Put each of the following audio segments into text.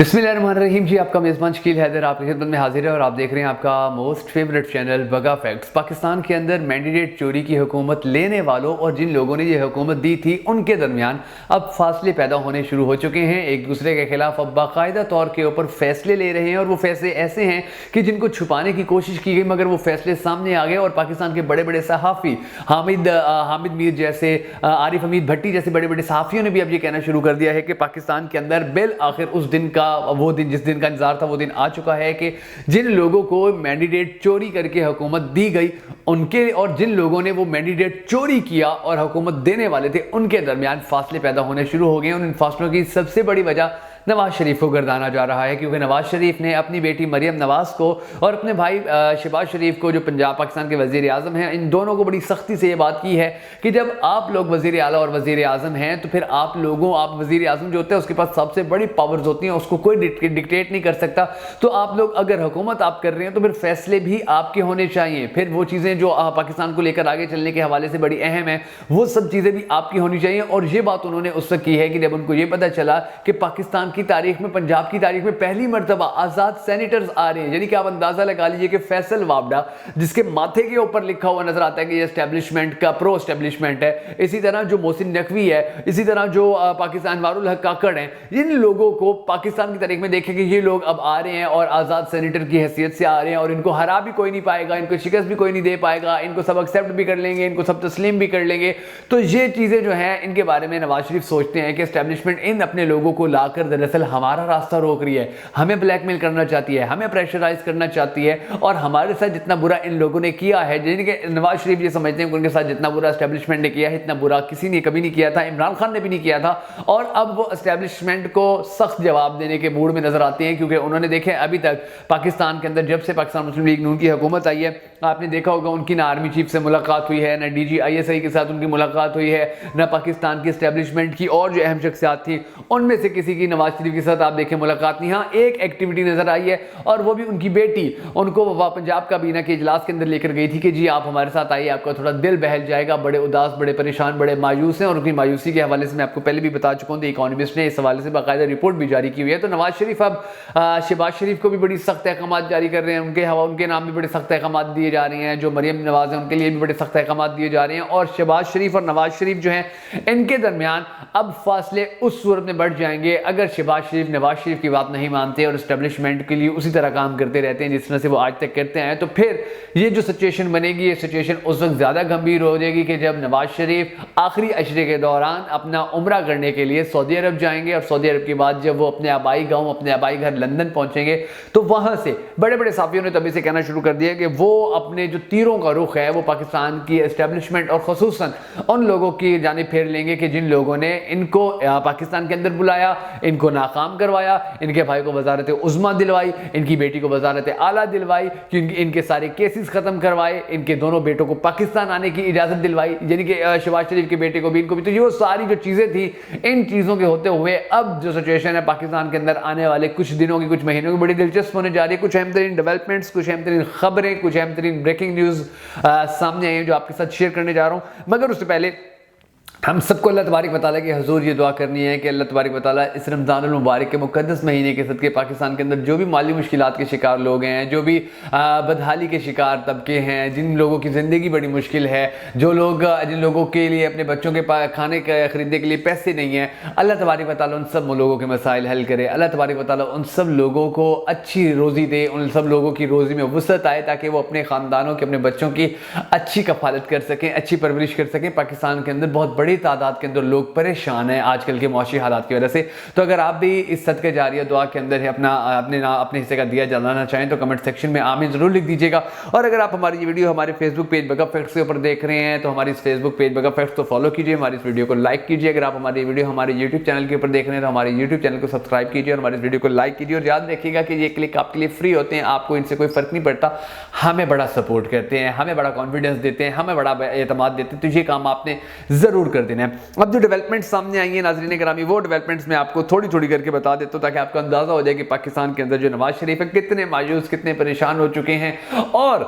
बिस्मिल्लाहिर्रहमानिर्रहीम जी, आपका मेज़बान शकील हैदर आपकी खिदमत में हाजिर है और आप देख रहे हैं आपका मोस्ट फेवरेट चैनल बगा फैक्ट्स। पाकिस्तान के अंदर मैंडेटेड चोरी की हुकूमत लेने वालों और जिन लोगों ने ये हुकूमत दी थी उनके दरमियान अब फासले पैदा होने शुरू हो चुके हैं। एक दूसरे के खिलाफ अब बाकायदा तौर के ऊपर फैसले ले रहे हैं और वो फैसले ऐसे हैं कि जिनको छुपाने की कोशिश की गई मगर वो फैसले सामने आ गए और पाकिस्तान के बड़े बड़े सहाफ़ी हामिद मीर जैसे, आरिफ हमीद भट्टी जैसे बड़े बड़े सहाफ़ियों ने भी अब ये कहना शुरू कर दिया है कि पाकिस्तान के अंदर बिल आखिर उस दिन का, वो दिन जिस दिन का इंतजार था वो दिन आ चुका है कि जिन लोगों को मैंडेट चोरी करके हुकूमत दी गई उनके और जिन लोगों ने वो मैंडेट चोरी किया और हुकूमत देने वाले थे उनके दरमियान फासले पैदा होने शुरू हो गए। और इन फासलों की सबसे बड़ी वजह नवाज शरीफ को गर्दाना जा रहा है, क्योंकि नवाज शरीफ ने अपनी बेटी मरियम नवाज को और अपने भाई शहबाज शरीफ को, जो पंजाब पाकिस्तान के वज़ीर आज़म हैं, इन दोनों को बड़ी सख्ती से ये बात की है कि जब आप लोग वज़ीर आला और वज़ीर आज़म हैं तो फिर आप वज़ीर आज़म जो होते हैं उसके पास सबसे बड़ी पावर्स होती हैं, उसको कोई डिक्टेट नहीं कर सकता। तो आप लोग अगर हुकूमत आप कर रहे हैं तो फिर फैसले भी आपके होने चाहिए। फिर वो चीज़ें जो पाकिस्तान को लेकर आगे चलने के हवाले से बड़ी अहम है वो सब चीज़ें भी आपकी होनी चाहिए। और ये बात उन्होंने उस वक्त की है कि जब उनको ये पता चला कि पाकिस्तान की तारीख में, पंजाब की तारीख में पहली मर्तबा आजाद सेनेटर्स आ रहे हैं। यानी कि आप अंदाजा लगा लीजिए कि फैसल वावडा जिसके माथे के ऊपर लिखा हुआ नजर आता है कि ये एस्टेब्लिशमेंट का प्रो एस्टेब्लिशमेंट है, इसी तरह जो मोहसिन नकवी है, इसी तरह जो पाकिस्तान अनवारुल हक काकड़ हैं, इन लोगों को पाकिस्तान की तारीख में देखें कि ये लोग अब आ रहे हैं और आजाद सेनेटर की हैसियत से आ रहे हैं और इनको हरा भी कोई नहीं पाएगा, इनको शिकस्त भी कोई नहीं दे पाएगा, इनको सब एक्सेप्ट भी कर लेंगे, इनको सब तस्लीम भी कर लेंगे। तो ये चीजें जो हैं इनके बारे में नवाज शरीफ सोचते हैं कि एस्टेब्लिशमेंट इन अपने लोगों को लाकर दरअसल हमारा रास्ता रोक रही है, हमें ब्लैकमेल करना चाहती है, हमें प्रेशराइज करना चाहती है और हमारे साथ जितना बुरा इन लोगों ने किया है, जिनके नवाज शरीफ ये समझते हैं कि उनके साथ जितना बुरा एस्टेब्लिशमेंट ने किया है इतना बुरा किसी ने कभी नहीं किया था, इमरान खान ने भी नहीं किया था। और अब वो एस्टेब्लिशमेंट को सख्त जवाब देने के मूड में नजर आते हैं, क्योंकि उन्होंने देखे अभी तक पाकिस्तान के अंदर जब से पाकिस्तान मुस्लिम लीग नून की हुकूमत आई है, आपने देखा होगा उनकी ना आर्मी चीफ से मुलाकात हुई है, ना DGISI के साथ उनकी मुलाकात हुई है, ना पाकिस्तान की एस्टेब्लिशमेंट की और जो अहम शख्सियात थी उनमें से किसी की नवाज शरीफ के साथ आप देखें मुलाकात नहीं। हाँ, एक एक्टिविटी नजर आई है और वो भी उनकी बेटी उनको पंजाब काबीना के इजलास के अंदर लेकर गई थी कि जी आप हमारे साथ आइए, आपका थोड़ा दिल बहल जाएगा, बड़े उदास, बड़े परेशान, बड़े मायूस हैं। और उनकी मायूसी के हवाले से मैं आपको पहले भी बता चुका हूँ, द इकोनॉमिस्ट ने इस हवाले से बाकायदा रिपोर्ट भी जारी की हुई है। तो नवाज शरीफ अब शहबाज शरीफ को भी बड़ी सख्त अहकाम जारी कर रहे हैं, उनके नाम भी बड़े सख्त अहकाम दिए जा रहे हैं, जो मरियम नवाज है उनके लिए भी बड़े सख्त अहकाम दिए जा रहे हैं। और शहबाज शरीफ और नवाज शरीफ जो हैं इनके दरमियान अब फासले उस सूरत में बढ़ जाएंगे अगर शहबाज शरीफ नवाज शरीफ की बात नहीं मानते और एस्टेब्लिशमेंट के लिए उसी तरह काम करते रहते हैं जिस तरह से वो आज तक करते हैं। तो फिर ये जो सिचुएशन बनेगी, ये सिचुएशन उस वक्त ज़्यादा गंभीर हो जाएगी कि जब नवाज शरीफ आखिरी अशरे के दौरान अपना उम्रा करने के लिए सऊदी अरब जाएंगे और सऊदी अरब के बाद जब वो अपने आबाई गाँव, अपने आबाई घर लंदन पहुँचेंगे तो वहाँ से बड़े बड़े साफियों ने तभी से कहना शुरू कर दिया कि वो अपने जो तीरों का रुख है वो पाकिस्तान की एस्टेब्लिशमेंट और खुसूसन उन लोगों की जानिब फेर लेंगे कि जिन लोगों ने इनको पाकिस्तान के अंदर बुलाया, इनको नाकाम करवाया, इनके भाई को वजारत उज़्मा दिलवाई, इनकी बेटी को वजारत आला दिलवाई, क्योंकि इनके सारे केसेस खत्म करवाए, इनके दोनों बेटों को पाकिस्तान आने की इजाज़त दिलवाई, यानी कि शहबाज शरीफ के बेटे को भी, इनको भी। तो ये सारी जो चीज़ें थी, इन चीज़ों के होते हुए अब जो सिचुएशन है पाकिस्तान के अंदर आने वाले कुछ दिनों की, कुछ महीनों की बड़ी दिलचस्प होने जा रही है। कुछ अहम तरीन डेवलपमेंट्स, कुछ अहम तरीन खबरें, कुछ अहम तरीन ब्रेकिंग न्यूज़ सामने आई है जो आपके साथ शेयर करने जा रहा हूँ। मगर उससे पहले हम सबको अल्लाह तबारक व तआला की हजूर ये दुआ करनी है कि अल्लाह तबारक व तआला इस रमज़ानुल मुबारक के मुक़द्दस महीने के सदक़े पाकिस्तान के अंदर जो भी माली मुश्किलात के शिकार लोग हैं, जो भी बदहाली के शिकार तबके हैं, जिन लोगों की ज़िंदगी बड़ी मुश्किल है, जिन लोगों के लिए अपने बच्चों के खाने ख़रीदने के लिए पैसे नहीं हैं, अल्लाह तबारक व तआला उन सब लोगों के मसाइल हल करे। अल्लाह तबारक व तआला उन सब लोगों को अच्छी रोज़ी दे, उन सब लोगों की रोज़ी में वुसअत आए ताकि वो अपने ख़ानदानों के, अपने बच्चों की अच्छी कफ़ालत कर सकें, अच्छी परवरिश कर सकें। पाकिस्तान के अंदर बहुत बड़ी तादाद के अंदर लोग परेशान हैं आजकल के मौशी हालात की वजह से। तो अगर आप भी इस सदक़े जारिया दुआ के अंदर है अपने हिस्से का दिया जलाना चाहें तो कमेंट सेक्शन में आमीन ज़रूर लिख दीजिएगा। और अगर आप हमारी ये वीडियो हमारे फेसबुक पेज बगा फैक्ट्स के ऊपर देख रहे हैं तो हमारी इस फेसबुक पेज बगा फैक्ट्स को फॉलो कीजिए, हमारी इस वीडियो को लाइक कीजिए। अगर आप हमारी वीडियो हमारे यूट्यूब चैनल के ऊपर देख रहे हैं तो हमारे यूट्यूब चैनल को सब्सक्राइब कीजिए और हमारी इस वीडियो को लाइक कीजिए। और याद रखिएगा कि ये क्लिक आपके लिए फ्री होते हैं, आपको इनसे कोई फ़र्क नहीं पड़ता, हमें बड़ा सपोर्ट करते हैं, हमें बड़ा कॉन्फिडेंस देते हैं, हमें बड़ा एतमाद देते हैं। तो ये काम आपने ज़रूर कर कर देना है। अब जो डेवलपमेंट सामने आई है नाज़रीन करामी, वो डेवलपमेंट्स मैं आपको थोड़ी थोड़ी करके बता देता हूँ ताकि आपको अंदाज़ा हो जाए कि पाकिस्तान के अंदर जो नवाज शरीफ है कितने मायूस, कितने परेशान हो चुके हैं, और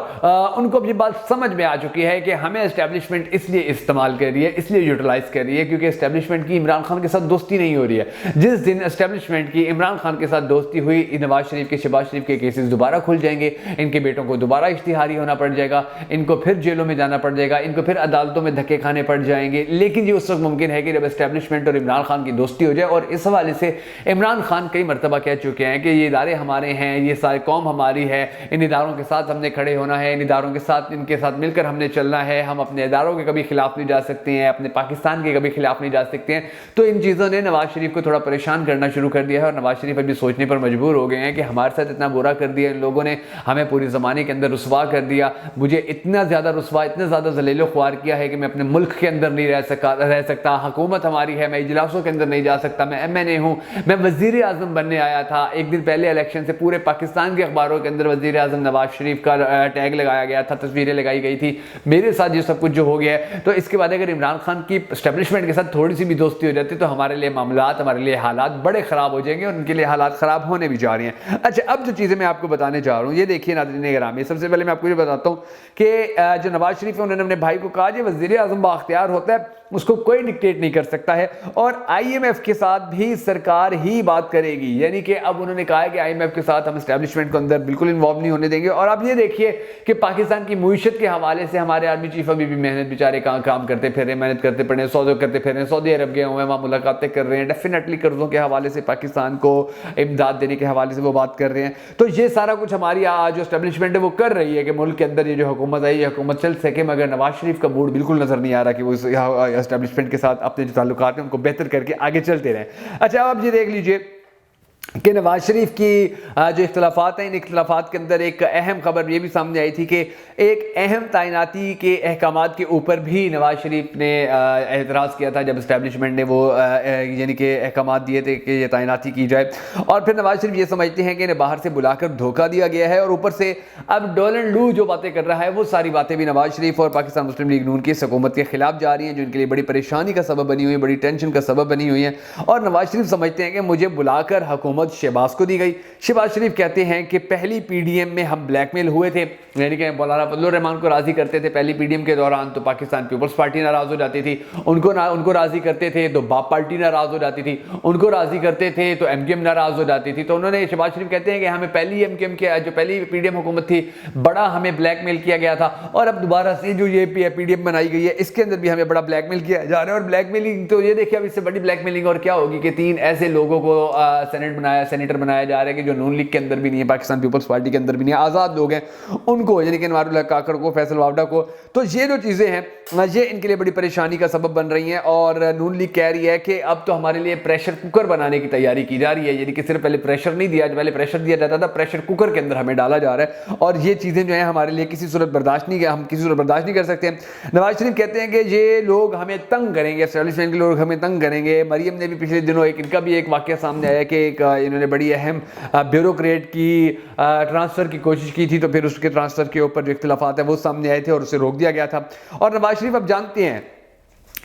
उनको अब ये बात समझ में आ चुकी है कि हमें एस्टेब्लिशमेंट इसलिए इस्तेमाल कर रही है, इसलिए यूटिलाइज कर रही है क्योंकि एस्टेब्लिशमेंट की इमरान खान के साथ दोस्ती नहीं हो रही है। जिस दिन एस्टेब्लिशमेंट की इमरान खान के साथ दोस्ती हुई, नवाज शरीफ के, शहबाज शरीफ के केसेस दोबारा खुल जाएंगे, इनके बेटों को दोबारा इश्तिहारी होना पड़ जाएगा, इनको फिर जेलों में जाना पड़ जाएगा, इनको फिर अदालतों में धक्के खाने पड़ जाएंगे। लेकिन ये उस वक्त मुमकिन है कि जब एस्टेब्लिशमेंट और इमरान खान की दोस्ती हो जाए, और इस हवाले से इमरान खान कई मरतबा कह चुके हैं कि ये इदारे हमारे हैं, ये सारी कौम हमारी है, इन इदारों के साथ हमने खड़े होना है, इन इदारों के साथ, इनके साथ मिलकर हमने चलना है, हम अपने इदारों के कभी खिलाफ नहीं जा सकते हैं, अपने पाकिस्तान के कभी खिलाफ नहीं जा सकते हैं। तो इन चीज़ों ने नवाज शरीफ को थोड़ा परेशान करना शुरू कर दिया है, और नवाज शरीफ अभी सोचने पर मजबूर हो गए हैं कि हमारे साथ इतना बुरा कर दिया इन लोगों ने, हमें पूरी ज़माने के अंदर रुसवा कर दिया, मुझे इतना ज़्यादा रुसवा, इतना ज़्यादा ज़लील ख्वार किया है कि मैं अपने मुल्क के अंदर नहीं रह सकता, हुकूमत हमारी है, मैं इजलासों के अंदर नहीं जा सकता, मैं MNA हूँ, मैं वज़ीर आज़म बनने आया था। एक दिन पहले इलेक्शन से पूरे पाकिस्तान के अखबारों के अंदर वज़ीर आज़म नवाज शरीफ का टैग लगाया गया था, तस्वीरें लगाई गई थी, मेरे साथ ये सब कुछ जो हो गया है। तो इसके बाद अगर इमरान खान की एस्टेब्लिशमेंट के साथ थोड़ी सी भी दोस्ती हो जाती तो हमारे लिए मामलात, हमारे लिए हालात बड़े ख़राब हो जाएंगे, और उनके लिए हालात ख़राब होने भी जा रही हैं। अच्छा, अब जो चीज़ें मैं आपको बताने जा रहा हूँ, ये देखिए नाज़रीन गिरामी, सबसे पहले मैं आपको ये बताता हूँ कि जो नवाज शरीफ है उन्होंने अपने भाई को कहा, जो वज़ीर आज़म बाख्तियार होता है उसको कोई डिक्टेट नहीं कर सकता है, और IMF के साथ भी सरकार ही बात करेगी। यानी कि अब उन्होंने कहा है कि IMF के साथ हम एस्टेब्लिशमेंट को अंदर बिल्कुल इन्वॉल्व नहीं होने देंगे। और अब ये देखिए कि पाकिस्तान की मुईशत के हवाले से हमारे आर्मी चीफ अभी भी मेहनत बेचारे काम करते फिर रहे, मेहनत करते पड़े, सौदे करते फिर रहे, सऊदी अरब गए हुए हैं, वहाँ मुलाकातें कर रहे हैं, डेफिनेटली कर्जों के हवाले से पाकिस्तान को इमदाद देने के हवाले से वो बात कर रहे हैं। तो ये सारा कुछ हमारी जो एस्टेब्लिशमेंट है वो कर रही है कि मुल्क के अंदर ये जो हुकूमत आई, ये हुकूमत चल सके, मगर नवाज शरीफ का मूड बिल्कुल नजर नहीं आ रहा कि वो एस्टेब्लिशमेंट के साथ अपने जो ताल्लुकात हैं उनको बेहतर करके आगे चलते रहें। अच्छा, अब ये देख लीजिए कि नवाज शरीफ की जो इख्तलाफात हैं, इन इख्तलाफात के अंदर एक अहम खबर ये भी सामने आई थी कि एक अहम तैनाती के अहकामात के ऊपर भी नवाज शरीफ ने एतराज़ किया था जब इस्टेब्लिशमेंट ने वो यानी कि अहकामात दिए थे कि ये तैनाती की जाए। और फिर नवाज शरीफ ये समझते हैं कि इन्हें बाहर से बुलाकर धोखा दिया गया है, और ऊपर से अब डोलन लू जो बातें कर रहा है वो सारी बातें भी नवाज शरीफ और पाकिस्तान मुस्लिम लीग नून की इस हुकूमत के खिलाफ जा रही हैं, जो इनके लिए बड़ी परेशानी का सबब बनी हुई है, बड़ी टेंशन का सबब बनी हुई है। और नवाज शरीफ समझते हैं कि मुझे बुलाकर हुकूमत शहबाज को दी गई। शहबाज शरीफ कहते हैं कि पहली PDM में हम ब्लैकमेल हुए थे, यानी कि मौलाना फजलुर रहमान को राजी करते थे पहली PDM के दौरान तो पाकिस्तान पीपल्स पार्टी नाराज हो जाती थी, उनको राजी करते थे तो बाप पार्टी नाराज हो जाती थी, उनको राजी करते थे तो MKM नाराज हो जाती थी। तो उन्होंने, शहबाज शरीफ कहते हैं कि हमें पहली MKM के जो पहली PDM हुकूमत थी बड़ा हमें ब्लैकमेल किया गया था, और अब दोबारा से जो ये PDM बनाई गई है इसके अंदर भी हमें बड़ा ब्लैकमेल किया जा रहा है। और ब्लैकमेलिंग तो ये देखिए अब इससे बड़ी ब्लैकमेलिंग और क्या होगी कि 3 ऐसे लोगों को सेनेटर बनाया जा रहा है कि जो नून लीग के अंदर भी नहीं है, पाकिस्तान पीपल्स पार्टी के अंदर भी नहीं है, आज़ाद लोग हैं, उनको यानी कि अनवारुल हक काकड़ को, फैसल वावडा को। तो ये जो चीज़ें हैं ये इनके लिए बड़ी परेशानी का सबब बन रही हैं, और नून लीग कह रही है कि अब तो हमारे लिए प्रेशर कुकर बनाने की तैयारी की जा रही है, यानी कि सिर्फ पहले प्रेशर नहीं दिया, पहले प्रेशर दिया जाता था, प्रेशर कुकर के अंदर हमें डाला जा रहा है, और ये चीज़ें जो हैं हमारे लिए किसी सूरत बर्दाश्त नहीं कर सकते। नवाज शरीफ कहते हैं कि ये लोग हमें तंग करेंगे, एस्टेब्लिशमेंट के लोग हमें तंग करेंगे। मरियम ने भी पिछले दिनों इनका भी एक वाक़या सामने आया कि इन्होंने बड़ी अहम ब्यूरोक्रेट की ट्रांसफ़र की कोशिश की थी, तो फिर उसके ट्रांसफ़र के ऊपर जो इख्तिलाफात है वो सामने आए थे और उसे रोक दिया गया था। और नवाज शरीफ अब जानते हैं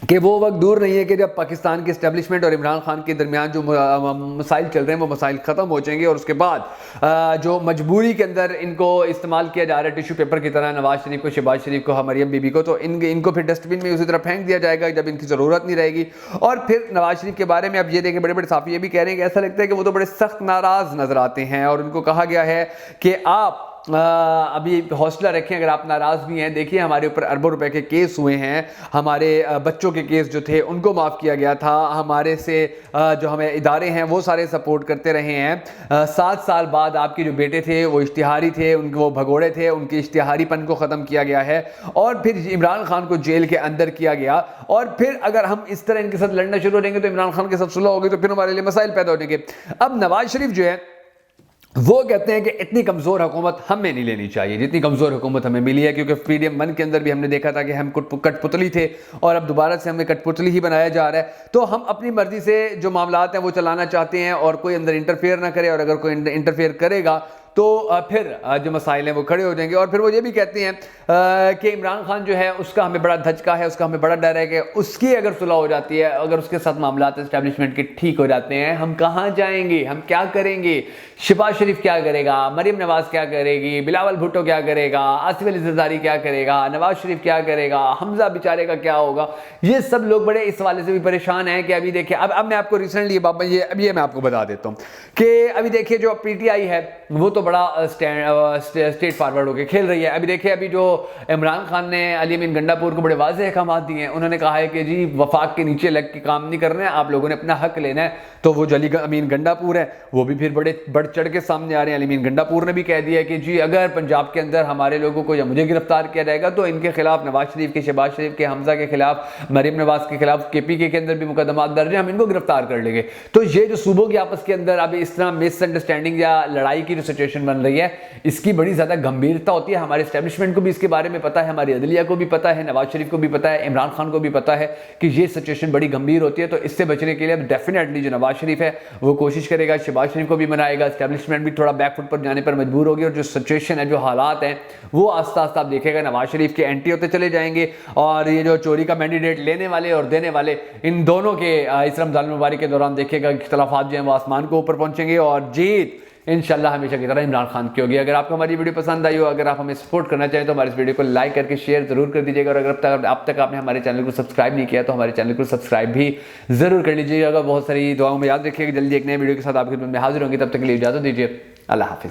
कि वो वक्त दूर नहीं है कि जब पाकिस्तान की एस्टेब्लिशमेंट और इमरान खान के दरमियान जो मसाइल चल रहे हैं वो मसाइल ख़त्म हो जाएंगे, और उसके बाद जो मजबूरी के अंदर इनको इस्तेमाल किया जा रहा है टिश्यू पेपर की तरह, नवाज शरीफ को, शहबाज शरीफ को, मरियम बीबी को, तो इनको फिर डस्टबिन में उसी तरह फेंक दिया जाएगा जब इनकी ज़रूरत नहीं रहेगी। और फिर नवाज शरीफ के बारे में अब ये देखें, बड़े बड़े साफ़ी ये भी कह रहे हैं कि ऐसा लगता है कि वो तो बड़े सख्त नाराज़ नज़र आते हैं, और उनको कहा गया है कि आप अभी हौसला रखें, अगर आप नाराज़ भी हैं। देखिए हमारे ऊपर अरबों रुपए के केस हुए हैं, हमारे बच्चों के केस जो थे उनको माफ़ किया गया था, हमारे से जो हमें इदारे हैं वो सारे सपोर्ट करते रहे हैं। 7 साल बाद आपके जो बेटे थे वो इश्तिहारी थे, उनको वो भगोड़े थे, उनके इश्तिहारीपन को ख़त्म किया गया है, और फिर इमरान खान को जेल के अंदर किया गया। और फिर अगर हम इस तरह इनके साथ लड़ना शुरू करेंगे तो इमरान खान के साथ सुलह होगी, तो फिर हमारे लिए मसाइल पैदा हो जाएंगे। अब नवाज शरीफ जो है वो कहते हैं कि इतनी कमज़ोर हुकूमत हमें नहीं लेनी चाहिए जितनी कमज़ोर हुकूमत हमें मिली है, क्योंकि PDM 1 के अंदर भी हमने देखा था कि हम कठपुतली थे, और अब दोबारा से हमें कठपुतली ही बनाया जा रहा है। तो हम अपनी मर्जी से जो मामलात हैं वो चलाना चाहते हैं, और कोई अंदर इंटरफेयर ना करे, और अगर कोई इंटरफेयर करेगा تو پھر جو مسائل ہیں وہ کھڑے ہو جائیں گے. اور پھر وہ یہ بھی کہتے ہیں کہ عمران خان جو ہے اس کا ہمیں بڑا دھچکا ہے, اس کا ہمیں بڑا ڈر ہے کہ اس کی اگر صلح ہو جاتی ہے, اگر اس کے ساتھ معاملات اسٹیبلشمنٹ کے ٹھیک ہو جاتے ہیں, ہم کہاں جائیں گے, ہم کیا کریں گے, شہباز شریف کیا کرے گا, مریم نواز کیا کرے گی, بلاول بھٹو کیا کرے گا, آصف علی زرداری کیا کرے گا, نواز شریف کیا کرے گا, حمزہ بیچارے کا کیا ہوگا. یہ سب لوگ بڑے اس حوالے سے بھی پریشان ہیں کہ ابھی دیکھیں, اب میں آپ کو ریسنٹلی بابا یہ میں آپ کو بتا دیتا ہوں کہ ابھی دیکھیے جو پی ٹی آئی ہے وہ تو بڑا اسٹیٹ فارورڈ ہو کے کھیل رہی ہے. ابھی دیکھیں ابھی جو عمران خان نے علی امین گنڈاپور کو بڑے واضح احکامات دیے ہیں, انہوں نے کہا ہے کہ جی وفاق کے نیچے لگ کے کام نہیں کرنا ہے, آپ لوگوں نے اپنا حق لینا ہے. تو وہ جو علی امین گنڈاپور ہے وہ بھی پھر بڑے بڑھ چڑھ کے سامنے آ رہے ہیں. علی امین گنڈاپور نے بھی کہہ دیا کہ جی اگر پنجاب کے اندر ہمارے لوگوں کو یا مجھے گرفتار کیا جائے گا تو ان کے خلاف, نواز شریف کے, شہباز شریف کے, حمزہ کے خلاف, مریم نواز کے خلاف کے پی کے اندر بھی مقدمات درج ہیں, ہم ان کو گرفتار کر لیں گے. تو یہ جو صوبوں کے آپس کے اندر اب اس طرح مس انڈرسٹینڈنگ یا لڑائی کی جو سچویشن بن رہی ہے, اس کی بڑی زیادہ گمبھیرتا ہوتی ہے. ہمارے اسٹیبلشمنٹ کو بھی اس کے بارے میں پتہ ہے, ہماری عدلیہ کو بھی پتہ ہے, نواز شریف کو بھی پتہ ہے, عمران خان کو بھی پتہ ہے کہ یہ سچویشن بڑی گمبھیر ہوتی ہے. تو اس سے بچنے کے لیے ڈیفینیٹلی جو نواز شریف ہے وہ کوشش کرے گا, شہباز شریف کو بھی منائے گا, اسٹیبلشمنٹ بھی تھوڑا بیک فٹ پر جانے پر مجبور ہوگی, اور جو سچویشن ہے, جو حالات ہیں وہ آہستہ آہستہ آپ دیکھے گا نواز شریف کے اینٹی ہوتے چلے جائیں گے. اور یہ جو چوری کا مینڈیٹ لینے والے اور دینے والے, ان دونوں کے اس رمضان المبارک کے دوران دیکھے گا اختلافات جو ہیں وہ آسمان کو اوپر پہنچیں گے, اور جیت انشاءاللہ ہمیشہ کی طرح عمران خان کی ہوگی. اگر آپ کو ہماری ویڈیو پسند آئی ہو, اگر آپ ہمیں سپورٹ کرنا چاہیں تو ہماری اس ویڈیو کو لائک کر کے شیئر ضرور کر دیجیے گا, اور اگر اب تک آپ نے ہمارے چینل کو سبسکرائب نہیں کیا تو ہمارے چینل کو سبسکرائب بھی ضرور کر لیجیے گا. بہت ساری دعاؤں میں یاد رکھیے کہ جلدی ایک نئے ویڈیو کے ساتھ آپ کی خدمت میں حاضر ہوں گی. تب تک کے لیے اجازت دیجیے. اللہ حافظ.